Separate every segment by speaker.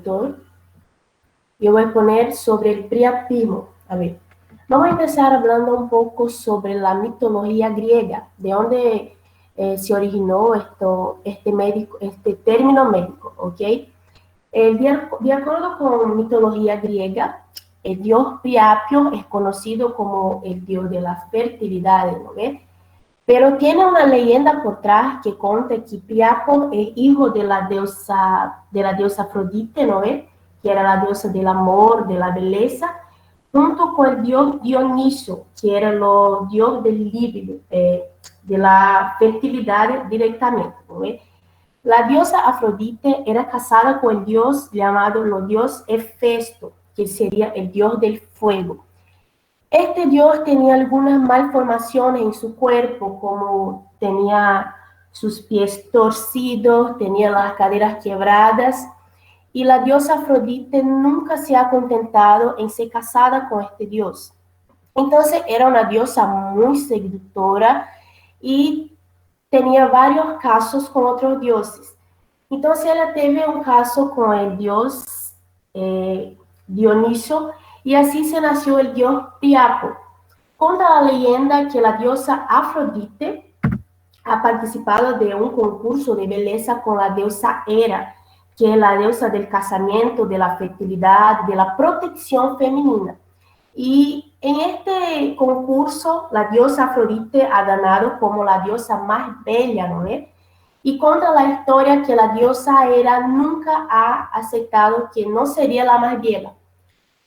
Speaker 1: yo voy a poner sobre el priapismo. A ver, vamos a empezar hablando un poco sobre la mitología griega, de dónde se originó este término médico, ¿ok? De acuerdo con mitología griega, el dios Priapio es conocido como el dios de la fertilidad, ¿no ve? Pero tiene una leyenda por detrás que cuenta que Priapo es hijo de la diosa Afrodite, ¿no ve? Que era la diosa del amor, de la belleza, junto con el dios Dioniso, que era el dios del líbido, de la fertilidad directamente, ¿no ve? La diosa Afrodite era casada con el dios llamado el dios Hefesto, que sería el dios del fuego. Este dios tenía algunas malformaciones en su cuerpo, como tenía sus pies torcidos, tenía las caderas quebradas, y la diosa Afrodite nunca se ha contentado en ser casada con este dios. Entonces era una diosa muy seductora y tenía varios casos con otros dioses. Entonces ella tuvo un caso con el dios Dioniso y así se nació el dios Priapo. Conta la leyenda que la diosa Afrodite ha participado de un concurso de belleza con la diosa Hera, que es la diosa del casamiento, de la fertilidad, de la protección femenina. Y en este concurso, la diosa Afrodite ha ganado como la diosa más bella, ¿no es? Y cuenta la historia que la diosa Hera nunca ha aceptado que no sería la más bella.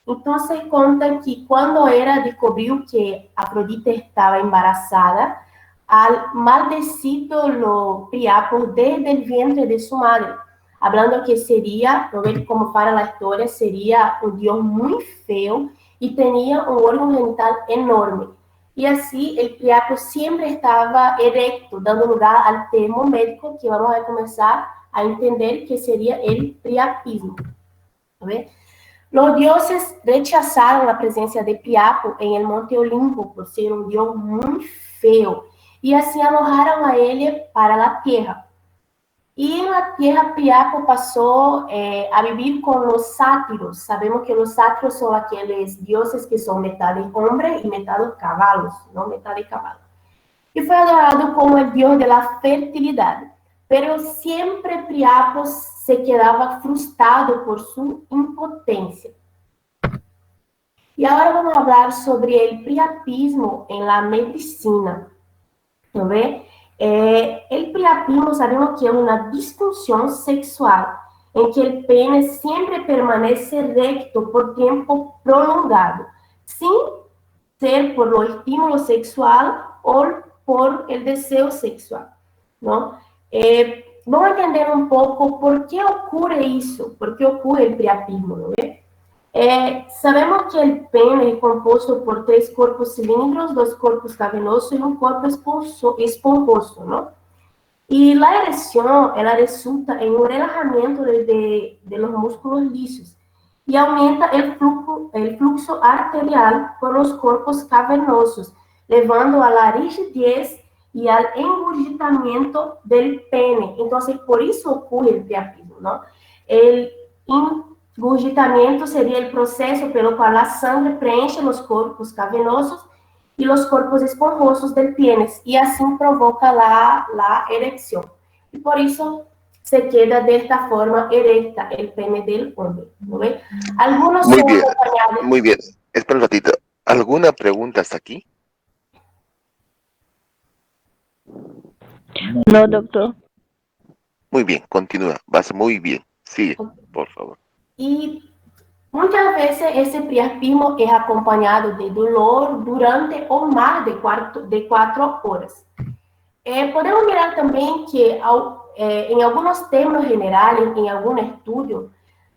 Speaker 1: Entonces cuenta que cuando Hera descubrió que Afrodite estaba embarazada, al maldecido lo Priapo desde el vientre de su madre, hablando que sería, no ver cómo para la historia, sería un dios muy feo y tenía un órgano genital enorme. Y así el Priapo siempre estaba erecto, dando lugar al termo médico que vamos a comenzar a entender que sería el priapismo. Los dioses rechazaron la presencia de Priapo en el monte Olimpo por ser un dios muy feo y así alojaron a él para la tierra. Y en la tierra Priapo pasó a vivir con los sátiros. Sabemos que los sátiros son aquellos dioses que son metade hombre y metade cavalos, ¿no? Metade caballo. Y fue adorado como el dios de la fertilidad. Pero siempre Priapo se quedaba frustrado por su impotencia. Y ahora vamos a hablar sobre el priapismo en la medicina. ¿No ve? El priapismo sabemos que es una disfunción sexual en que el pene siempre permanece recto por tiempo prolongado, sin ser por lo estímulo sexual o por el deseo sexual, ¿no? Vamos a entender un poco por qué ocurre eso, por qué ocurre el priapismo, ¿no ve? Sabemos que el pene es compuesto por 3 cuerpos cilíndricos, 2 cuerpos cavernosos y un cuerpo esponjoso, ¿no? Y la erección, ela resulta en un relajamiento de los músculos lisos y aumenta el flujo arterial por los cuerpos cavernosos, llevando a la rigidez y al engurgitamiento del pene. Entonces, por eso ocurre el priapismo, ¿no? El engurgitamiento sería el proceso pelo cual la sangre preenche los cuerpos cavernosos y los cuerpos esponjosos del pene, y así provoca la erección. Y por eso se queda de esta forma erecta el pene del hombre, ¿no ve? Algunos
Speaker 2: Muy
Speaker 1: son
Speaker 2: bien,
Speaker 1: acompañados...
Speaker 2: muy bien. Espera un ratito. ¿Alguna pregunta hasta aquí?
Speaker 3: No, doctor.
Speaker 2: Muy bien, continúa. Vas muy bien. Sigue, por favor.
Speaker 1: Y muchas veces ese priapismo es acompañado de dolor durante o más de 4 horas. Podemos mirar también que en algunos términos generales, en algún estudio,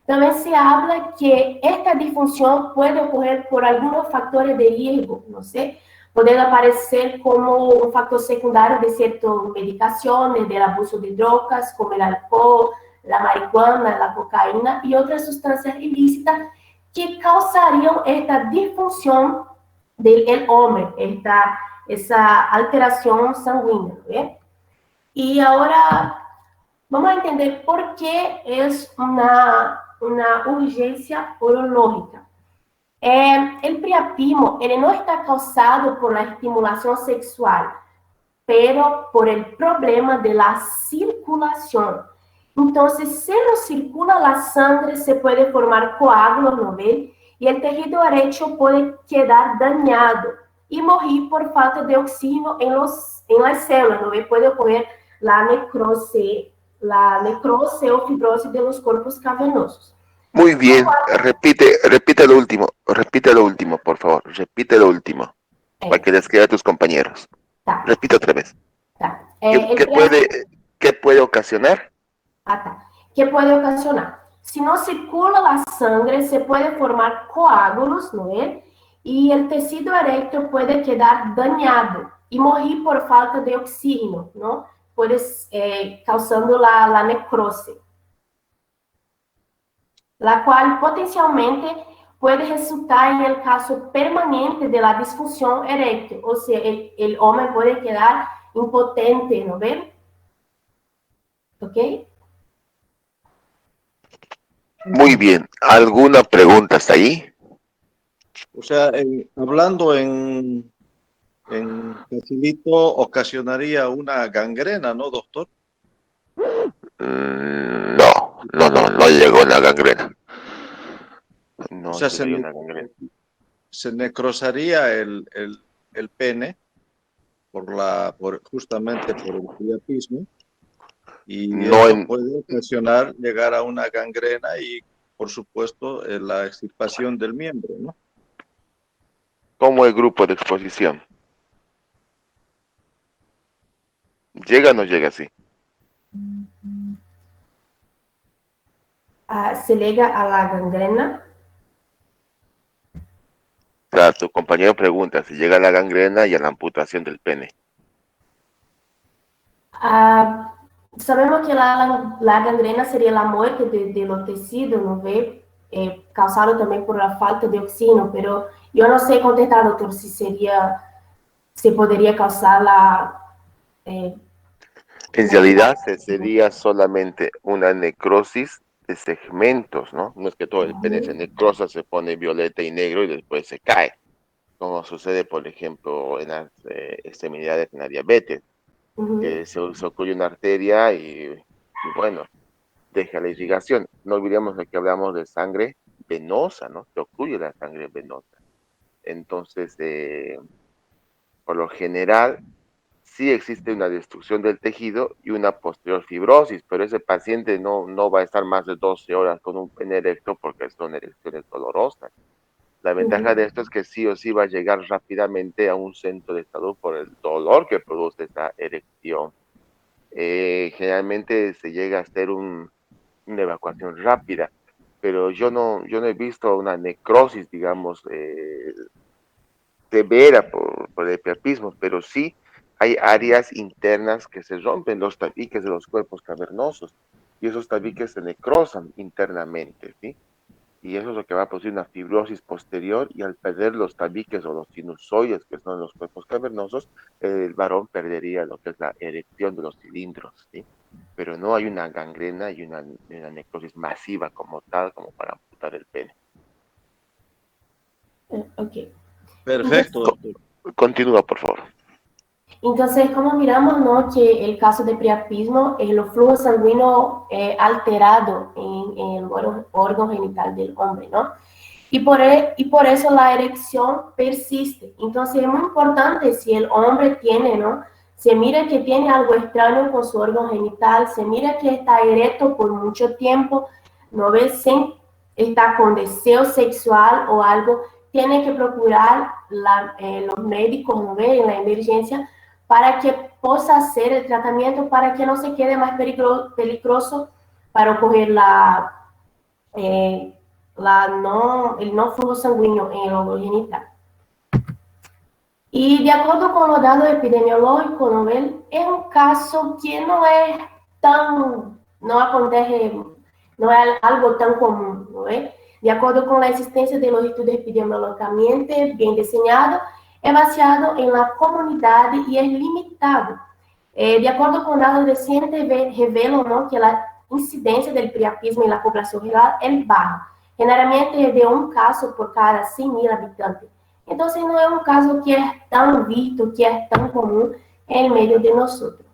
Speaker 1: también se habla que esta disfunción puede ocurrir por algunos factores de riesgo, no sé, puede aparecer como un factor secundario de ciertas medicaciones, del abuso de drogas, como el alcohol, la marihuana, la cocaína y otras sustancias ilícitas que causarían esta disfunción del hombre, esa alteración sanguínea, ¿ve? Y ahora vamos a entender por qué es una urgencia urológica. El priapismo no está causado por la estimulación sexual, pero por el problema de la circulación. Entonces, si no circula la sangre, se puede formar coágulos, ¿no ven? Y el tejido eréctil puede quedar dañado y morir por falta de oxígeno en las células, ¿no ven? Puede ocurrir la necrosis o fibrosis de los cuerpos cavernosos.
Speaker 2: Muy bien, repite lo último, por favor, repite lo último, para que les quede a tus compañeros.
Speaker 1: Tá.
Speaker 2: Repite otra vez.
Speaker 1: Tá.
Speaker 2: ¿Qué puede ocasionar?
Speaker 1: Tá. ¿Qué puede ocasionar? Si no circula la sangre, se puede formar coágulos, ¿no es? Y el tejido eréctil puede quedar dañado y morir por falta de oxígeno, ¿no? Puede causando la necrosis, la cual potencialmente puede resultar en el caso permanente de la disfunción eréctil, o sea, el hombre puede quedar impotente, ¿no ven? ¿Ok?
Speaker 2: Muy bien. ¿Alguna pregunta hasta ahí?
Speaker 3: O sea, hablando en facilito, ocasionaría una gangrena, ¿no, doctor?
Speaker 2: No llegó la gangrena. No,
Speaker 3: o sea,
Speaker 2: llegó una gangrena.
Speaker 3: se necrosaría el pene justamente por el priapismo, y esto puede ocasionar llegar a una gangrena y, por supuesto, la extirpación del miembro, ¿no?
Speaker 2: ¿Cómo el grupo de exposición? ¿Llega o no llega así?
Speaker 1: Se llega a la gangrena.
Speaker 2: Claro, tu compañero pregunta si llega a la gangrena y a la amputación del pene.
Speaker 1: Sabemos que la gangrena sería la muerte de los tejidos, ¿no ve? Causado también por la falta de oxígeno, pero yo no sé contestar, doctor, si podría causar
Speaker 2: en realidad sería solamente una necrosis de segmentos, ¿no? No es que todo el pene se necrosa, se pone violeta y negro y después se cae, como sucede, por ejemplo, en las extremidades en la diabetes, que se ocurre una arteria y bueno, deja la irrigación. No olvidemos de que hablamos de sangre venosa, ¿no? Que ocurre la sangre venosa. Entonces, por lo general, sí existe una destrucción del tejido y una posterior fibrosis, pero ese paciente no va a estar más de 12 horas con un pene erecto porque son erecciones dolorosas. La ventaja de esto es que sí o sí va a llegar rápidamente a un centro de salud por el dolor que produce esta erección. Generalmente se llega a hacer una evacuación rápida, pero yo no he visto una necrosis, digamos, severa por el priapismo, pero sí hay áreas internas que se rompen, los tabiques de los cuerpos cavernosos, y esos tabiques se necrosan internamente, ¿sí? Y eso es lo que va a producir una fibrosis posterior, y al perder los tabiques o los sinusoides, que son los cuerpos cavernosos, el varón perdería lo que es la erección de los cilindros, ¿sí? Pero no hay una gangrena y una necrosis masiva como tal, como para amputar el pene.
Speaker 1: Ok.
Speaker 3: Perfecto, doctor.
Speaker 2: Continúa, por favor.
Speaker 1: Entonces, como miramos, ¿no? Que el caso de priapismo, el flujo sanguíneo alterado en el órgano genital del hombre, ¿no? Y por eso la erección persiste. Entonces, es muy importante si el hombre tiene, ¿no? Se mira que tiene algo extraño con su órgano genital, se mira que está erecto por mucho tiempo, no ve sin estar con deseo sexual o algo, tiene que procurar los médicos, ¿no ve? En la emergencia, para que pueda hacer el tratamiento, para que no se quede más peligroso para ocurrir el no flujo sanguíneo en el órgano genital. Y de acuerdo con los datos epidemiológicos, ¿no ven? Es un caso que no acontece, no es algo tan común, ¿no ven? De acuerdo con la existencia de los estudios epidemiológicamente bien diseñados, es baseado en la comunidad y es limitado. De acuerdo con datos recientes, revelan, ¿no? Que la incidencia del priapismo en la población general es baja, generalmente de un caso por cada 100.000 habitantes. Entonces no es un caso que es tan visto, que es tan común en medio de nosotros.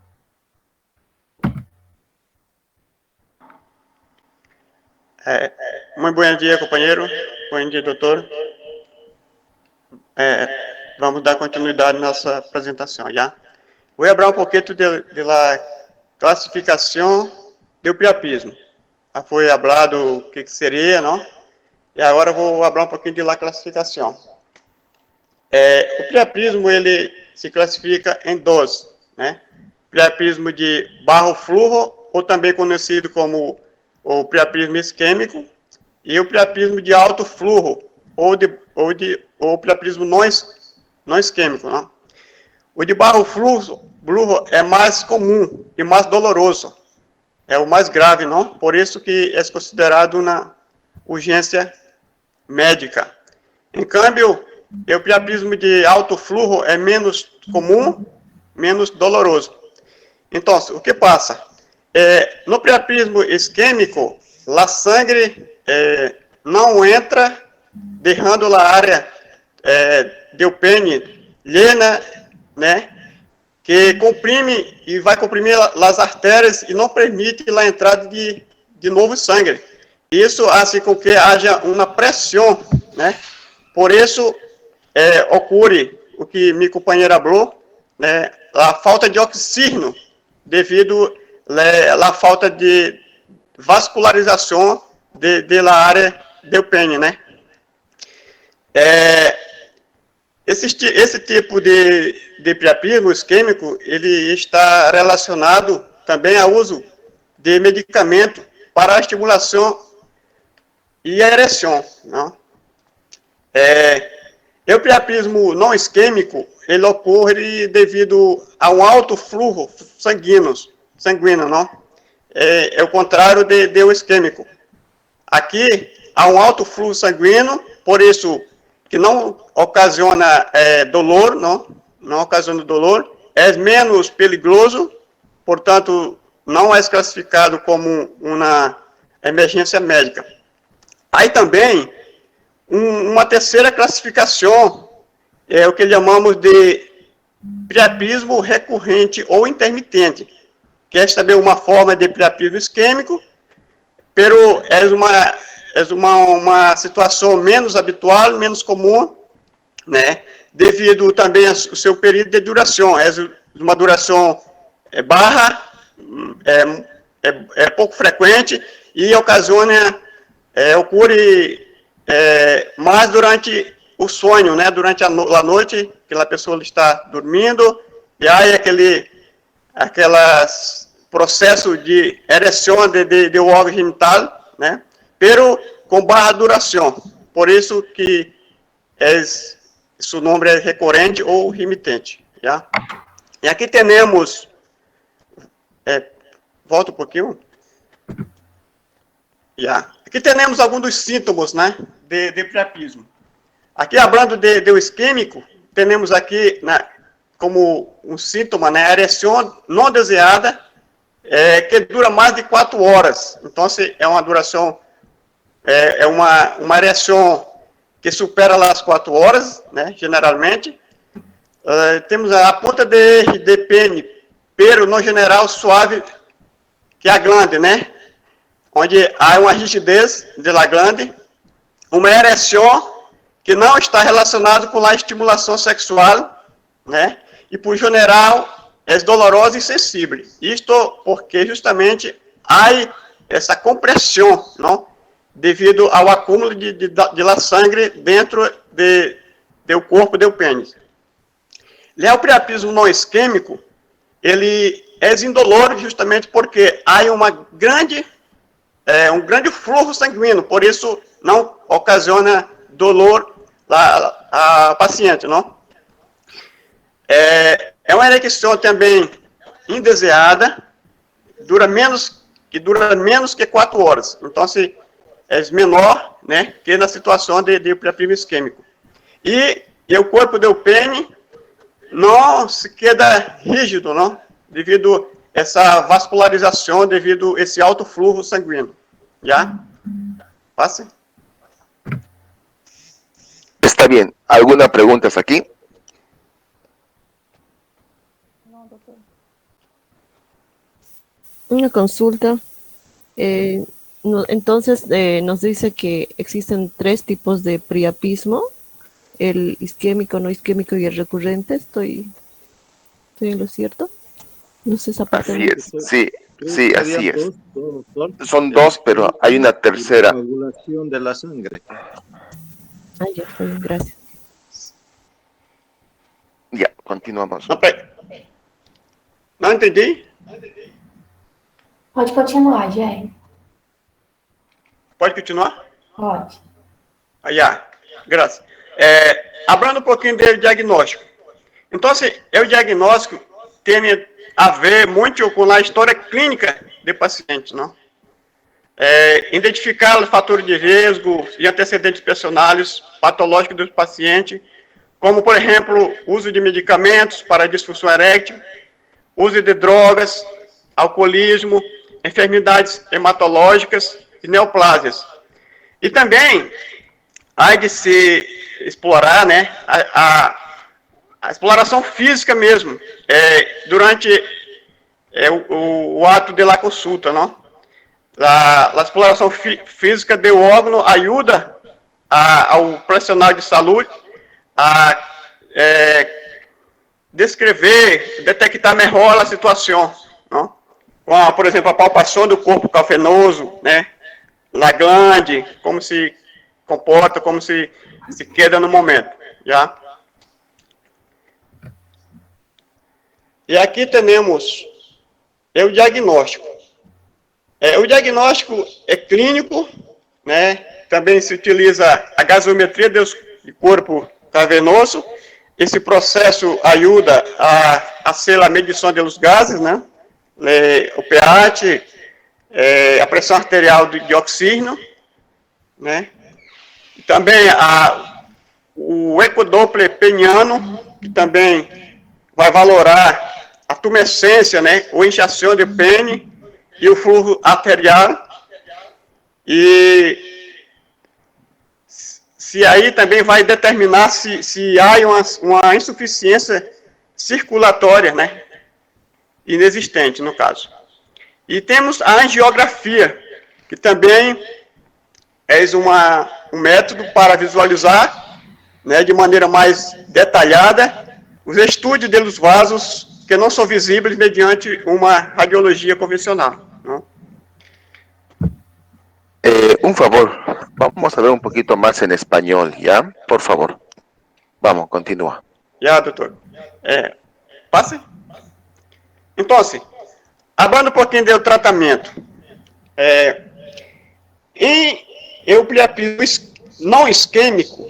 Speaker 4: Muy buen día, compañero. Buen día, doutor. Vamos dar continuidade à nossa apresentação, já? Vou falar pouquinho da classificação do priapismo. Já foi falado o que seria, não? E agora vou falar pouquinho da classificação. O priapismo, ele se classifica em dois, né? Priapismo de baixo fluxo, ou também conhecido como o priapismo isquêmico, e o priapismo de alto fluxo, ou priapismo não isquêmico, né? O de baixo fluxo é mais comum e mais doloroso, é o mais grave, não? Por isso que é considerado uma urgência médica. Em câmbio, o priapismo de alto fluxo é menos comum, menos doloroso. Então, o que passa? No priapismo isquêmico, a sangue não entra, deixando a área do pene llena, né, que comprime e vai comprimir as artérias e não permite a entrada de novo sangue. Isso faz com que haja uma pressão, né? Por isso ocorre o que minha companheira falou, né, a falta de oxígeno devido à falta de vascularização da área do pene, né? Esse tipo de priapismo isquêmico, ele está relacionado também ao uso de medicamento para a estimulação e a ereção, não? O priapismo não isquêmico, ele ocorre devido a um alto fluxo sanguíneo, não? É o contrário do isquêmico. Aqui, há um alto fluxo sanguíneo, por isso que não ocasiona dolor, não ocasiona dolor, é menos perigoso, portanto, não é classificado como uma emergência médica. Aí também, uma terceira classificação é o que chamamos de priapismo recorrente ou intermitente, que é também uma forma de priapismo isquêmico, pero é uma situação menos habitual, menos comum, né? Devido também ao seu período de duração. É uma duração baixa, pouco frequente e ocasiona, ocorre mais durante o sonho, né? Durante a noite, que a pessoa está dormindo, e aí aquelas processo de ereção do órgão genital, né? Pero com baixa duração. Por isso que seu nome é recorrente ou remitente. Já? E aqui temos... volta um pouquinho. Já. Aqui temos alguns dos sintomas, né, de priapismo. Aqui, falando do isquêmico, temos aqui como um síntoma, né, a ereção não desejada, que dura mais de 4 horas. Então, é uma duração... uma ereção que supera as 4 horas, né, generalmente. Temos a ponta de pene, pero no general suave, que é a glande, né, onde há uma rigidez da glande, uma ereção que não está relacionada com a estimulação sexual, né, e por general é dolorosa e sensível. Isto porque justamente há essa compressão, não? Devido ao acúmulo de sangue dentro do corpo do pênis. O priapismo não isquêmico, ele é indolor justamente porque há um grande fluxo sanguíneo, por isso não ocasiona dolor a paciente, não? É uma ereção também indesejada, dura menos que 4 horas. Então, é menor, né, que na situação de priapismo isquêmico. E o corpo do pênis não se queda rígido, não? Devido essa vascularização devido a esse alto fluxo sanguíneo. ¿Ya? Pase.
Speaker 2: Está bien. ¿Alguna preguntas aquí?
Speaker 5: Una consulta. Entonces, nos dice que existen 3 tipos de priapismo: el isquémico, no isquémico y el recurrente. ¿Estoy en lo cierto? No sé esa parte.
Speaker 2: Así es, sí, así es. Son 2, pero hay una tercera.
Speaker 3: Coagulación de la sangre.
Speaker 5: Ya, está bien, gracias.
Speaker 2: Ya, continuamos.
Speaker 4: Não entendi?
Speaker 1: Pode continuar, Jair.
Speaker 4: Pode continuar?
Speaker 1: Pode.
Speaker 4: Já, graças. Hablando um pouquinho do diagnóstico. Então, o diagnóstico tem a ver muito com a história clínica do paciente, não? Identificar os fatores de risco e antecedentes personais patológicos do paciente, como, por exemplo, uso de medicamentos para disfunção erétil, uso de drogas, alcoolismo, enfermidades hematológicas e neoplásias. E também há de se explorar, né, a exploração física mesmo, durante o ato de la consulta, não? A exploração física do órgão ajuda ao profissional de saúde a descrever, detectar melhor a situação, não? Com, por exemplo, a palpação do corpo calfenoso, né? Na glande, como se comporta, como se queda no momento, já? E aqui temos o diagnóstico. O diagnóstico é clínico, né? Também se utiliza a gasometria do corpo cavernoso. Esse processo ajuda a ser a medição dos gases, né? O pH, a pressão arterial de oxígeno, né? E também o ecodoppler peniano, que também vai valorar a tumescência, né? O inchação de pene e o fluxo arterial. E se aí também vai determinar se há uma insuficiência circulatória, né? Inexistente, no caso. E temos a angiografia, que também é um método para visualizar, né, de maneira mais detalhada os estudos dos vasos que não são visíveis mediante uma radiologia convencional, ¿no?
Speaker 2: Un favor, vamos a ver un poquito más en español, ¿ya? Por favor. Vamos, continúa.
Speaker 4: Ya, doutor. Passe. Então, hablando um pouquinho do tratamento. Em priapismo não isquêmico,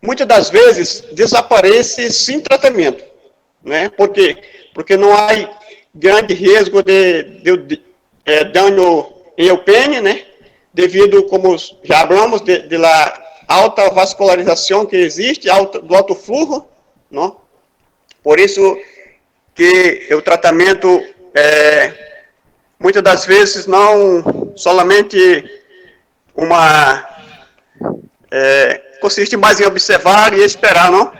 Speaker 4: muitas das vezes desaparece sem tratamento, né? Porque não há grande risco de dano em pene, né? Devido, como já falamos, da alta vascularização que existe, do alto fluxo, não? Por isso que o tratamento muitas das vezes não somente consiste mais em observar e esperar, não?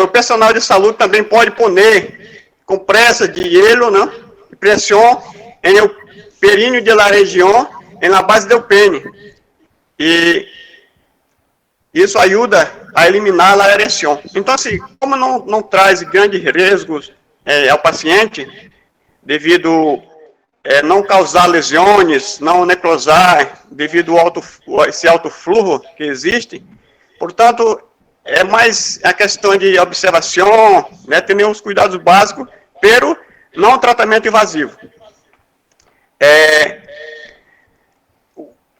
Speaker 4: O personal de saúde também pode poner compressa de gelo, né, e pressão em o períneo da região, na base do pene. E isso ajuda a eliminar a ereção. Então, assim, como não traz grandes riscos ao paciente, devido não causar lesões, não necrosar, devido a esse alto fluxo que existe, portanto, é mais a questão de observação, né, ter os cuidados básicos, pero não tratamento invasivo.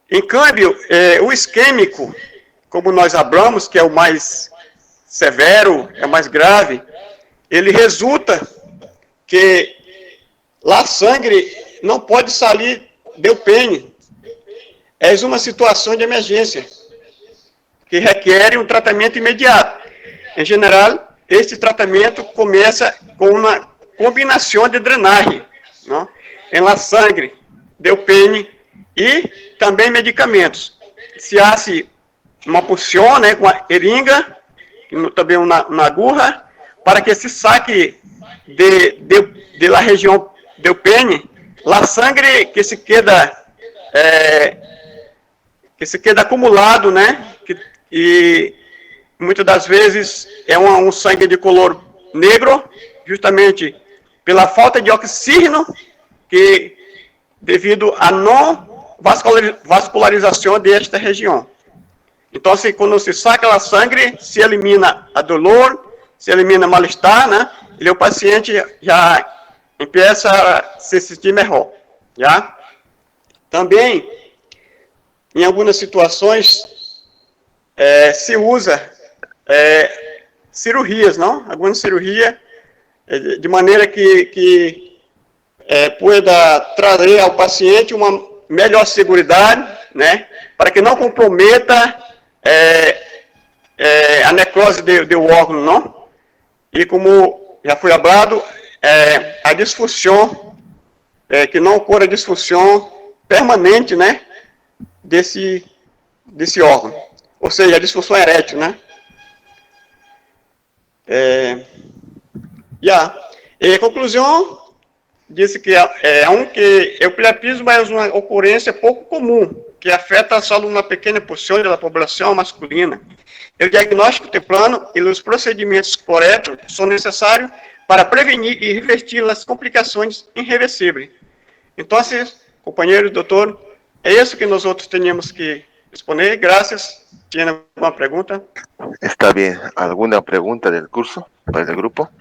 Speaker 4: Em câmbio, o isquêmico, como nós falamos, que é o mais severo, é o mais grave, ele resulta que lá sangue não pode sair do pene. É uma situação de emergência que requer um tratamento imediato. em geral, este tratamento começa com uma combinação de drenagem, não? Em la sangre, del pene e também medicamentos. Se hace uma punção, né, com a eringa, também uma agulha, para que se saque de la região del pene la sangre que se queda acumulado, né, e muitas das vezes é um sangue de color negro, justamente pela falta de oxígeno, que devido à não vascularização desta região. Então, quando se saca a sangue, se elimina a dor, se elimina mal-estar, né? E o paciente já começa a se sentir melhor, já? Também, em algumas situações, se usa cirurgias, não? Algumas cirurgias, de maneira que pueda trazer ao paciente uma melhor segurança, né? Para que não comprometa a necrose do órgão, não? E como já foi falado, a disfunção, que não ocorra disfunção permanente, né? Desse órgão. Ou seja, a disfunção erétil, né? Em conclusão, disse que o priapismo é uma ocorrência pouco comum, que afeta só uma pequena porção da população masculina. O diagnóstico temprano e os procedimentos corretos são necessários para prevenir e revertir as complicações irreversíveis. Então, companheiro doutor, é isso que nós outros teníamos que responder. Graças. ¿Tiene alguma pergunta?
Speaker 2: Está bien. ¿Alguna pregunta del curso para el grupo?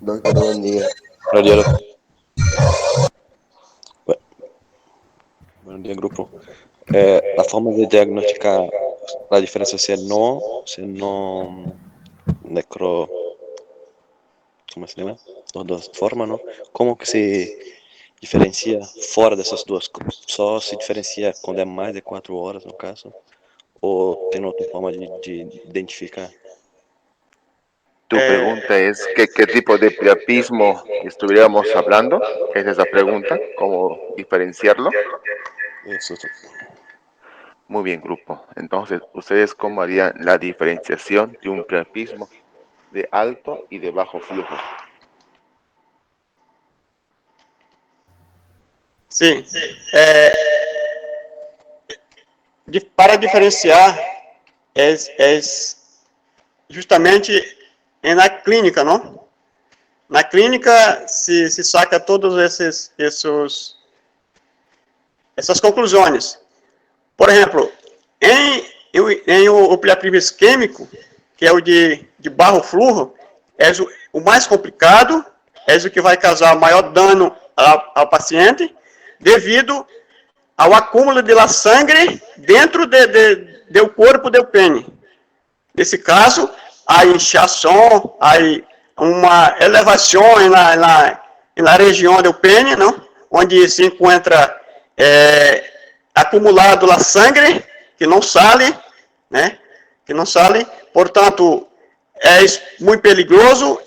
Speaker 6: Doctor, buen día. Bom dia, grupo. A forma de diagnosticar a diferença se é não necro... Como se chama? As duas formas, não? Como que se diferencia fora dessas duas? Só se diferencia quando é mais de 4 horas, no caso? Ou tem outra forma de identificar?
Speaker 2: Tu pregunta es ¿qué tipo de priapismo estuviéramos hablando? ¿Es esa pregunta? ¿Cómo diferenciarlo?
Speaker 6: Eso.
Speaker 2: Muy bien, grupo. Entonces, ¿ustedes cómo harían la diferenciación de un priapismo de alto y de bajo flujo?
Speaker 4: Sim. Para diferenciar, justamente na clínica, não? Na clínica se saca todos essas conclusões. Por exemplo, em o priapismo isquêmico, que é o de baixo fluxo, é o mais complicado, é o que vai causar maior dano ao paciente, devido ao acúmulo de la sangre dentro do corpo do pene. Nesse caso, há inchação, há uma elevação na região do pene, não? Onde se encontra acumulado a sangre que não sai, né? Que não sai, portanto, é muito perigoso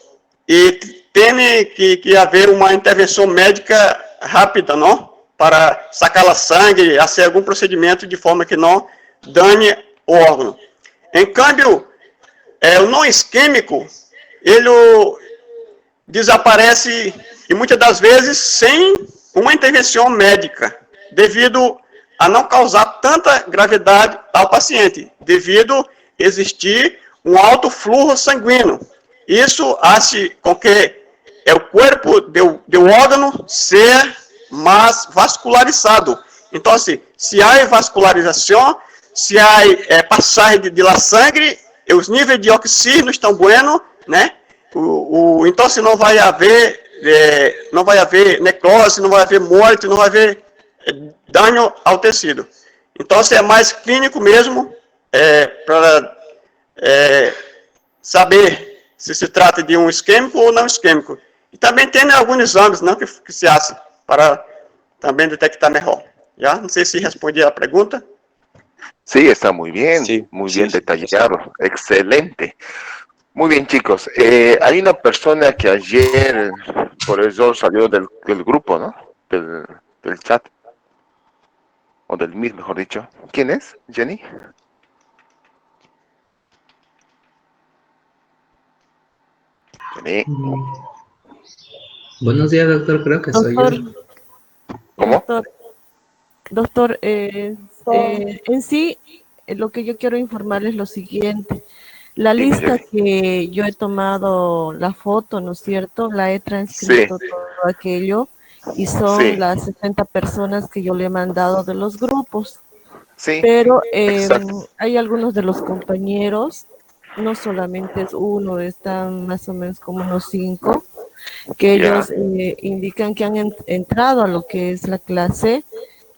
Speaker 4: e tem que haver uma intervenção médica rápida, não? Para sacar a sangue, fazer algum procedimento de forma que não dane o órgão. Em câmbio, o não isquêmico, ele desaparece, e muitas das vezes, sem uma intervenção médica, devido a não causar tanta gravidade ao paciente, devido existir um alto fluxo sanguíneo. Isso faz com que o corpo do órgão seja mais vascularizado. Então, se há vascularização, se há passagem de la sangre, os níveis de oxígeno estão buenos, né? Então, se não vai haver necrose, não vai haver morte, não vai haver dano ao tecido. Então, se é mais clínico mesmo, para saber se se trata de um isquêmico ou não isquêmico. E também tem alguns exames, não, que se fazem para também detectar melhor. Já? Não sei se respondi a pergunta.
Speaker 2: Sí, está muy bien,
Speaker 6: Sí,
Speaker 2: muy
Speaker 6: sí,
Speaker 2: bien
Speaker 6: sí,
Speaker 2: detallado, excelente. Muy bien, chicos. Hay una persona que ayer, por eso salió del grupo, ¿no? Del chat, o del Meet, mejor dicho. ¿Quién es, Jenny? Jenny.
Speaker 7: Buenos días, doctor. Creo que soy yo.
Speaker 5: Doctor,
Speaker 2: ¿Cómo?
Speaker 5: doctor, en sí, lo que yo quiero informarles es lo siguiente. La
Speaker 2: Dime,
Speaker 5: lista
Speaker 2: Jenny.
Speaker 5: que yo he tomado la foto, ¿no es cierto? La he
Speaker 2: Sí,
Speaker 5: transcrito todo aquello y son
Speaker 2: sí,
Speaker 5: las 60 personas que yo le he mandado de los grupos.
Speaker 2: sí,
Speaker 5: Pero
Speaker 2: exacto.
Speaker 5: hay algunos de los compañeros, no solamente es uno, están más o menos como unos 5, que
Speaker 2: Ya,
Speaker 5: ellos indican que han entrado a lo que es la clase,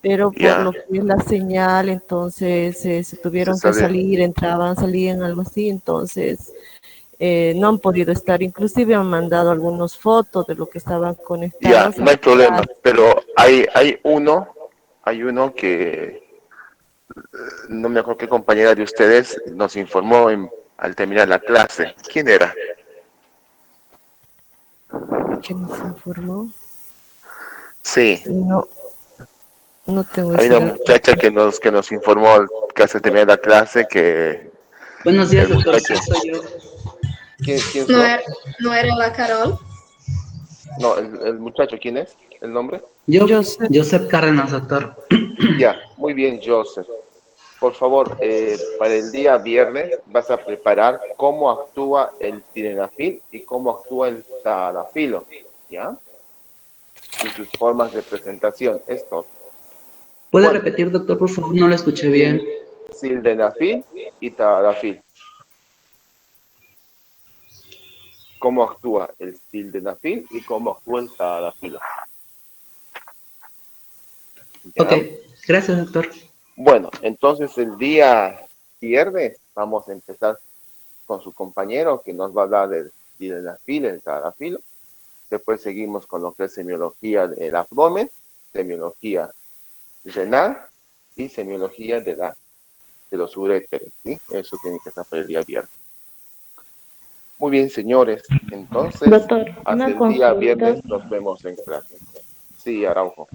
Speaker 5: pero por
Speaker 2: ya.
Speaker 5: lo que es la señal, entonces se
Speaker 2: Se
Speaker 5: tuvieron que
Speaker 2: sale.
Speaker 5: salir, entraban, salían, algo así, entonces no han podido estar. Inclusive han mandado algunas fotos de lo que estaban
Speaker 2: Ya,
Speaker 5: conectados a
Speaker 2: no hay
Speaker 5: la
Speaker 2: problema.
Speaker 5: clase.
Speaker 2: Pero hay uno que no me acuerdo qué compañera de ustedes nos informó al terminar la clase. ¿Quién era?
Speaker 5: ¿Quién nos informó?
Speaker 2: Sí,
Speaker 5: No, no tengo
Speaker 2: hay
Speaker 5: ese
Speaker 2: una
Speaker 5: dato.
Speaker 2: muchacha que nos informó casi al terminar la clase que
Speaker 7: Buenos días,
Speaker 2: el
Speaker 7: doctor.
Speaker 2: muchacho.
Speaker 7: Sí, soy yo.
Speaker 2: ¿Quién
Speaker 8: No
Speaker 2: fue?
Speaker 8: era, no era la Carol.
Speaker 2: No, el muchacho, ¿quién es? ¿El nombre?
Speaker 5: Yo sé.
Speaker 7: Joseph Cárdenas, doctor.
Speaker 2: Ya, muy bien, Joseph. Por favor, para el día viernes vas a preparar cómo actúa el sildenafil y cómo actúa el tadalafilo, ¿ya? Y sus formas de presentación, esto.
Speaker 7: ¿Puede
Speaker 2: Bueno,
Speaker 7: repetir, doctor, por favor? No lo escuché bien.
Speaker 2: sildenafil y tadalafil. Cómo actúa el sildenafil y cómo actúa el tadalafilo. ¿Ya?
Speaker 7: Ok, gracias, doctor.
Speaker 2: Bueno, entonces el día viernes vamos a empezar con su compañero que nos va a hablar del sildenafil, el tadalafilo. Después seguimos con lo que es semiología del abdomen, semiología renal y semiología de los uréteres, ¿sí? Eso tiene que estar para el día viernes. Muy bien, señores. Entonces,
Speaker 9: Doctor,
Speaker 2: hasta
Speaker 9: una
Speaker 2: el día
Speaker 9: consulta.
Speaker 2: viernes nos vemos en clase. Sí, Araujo.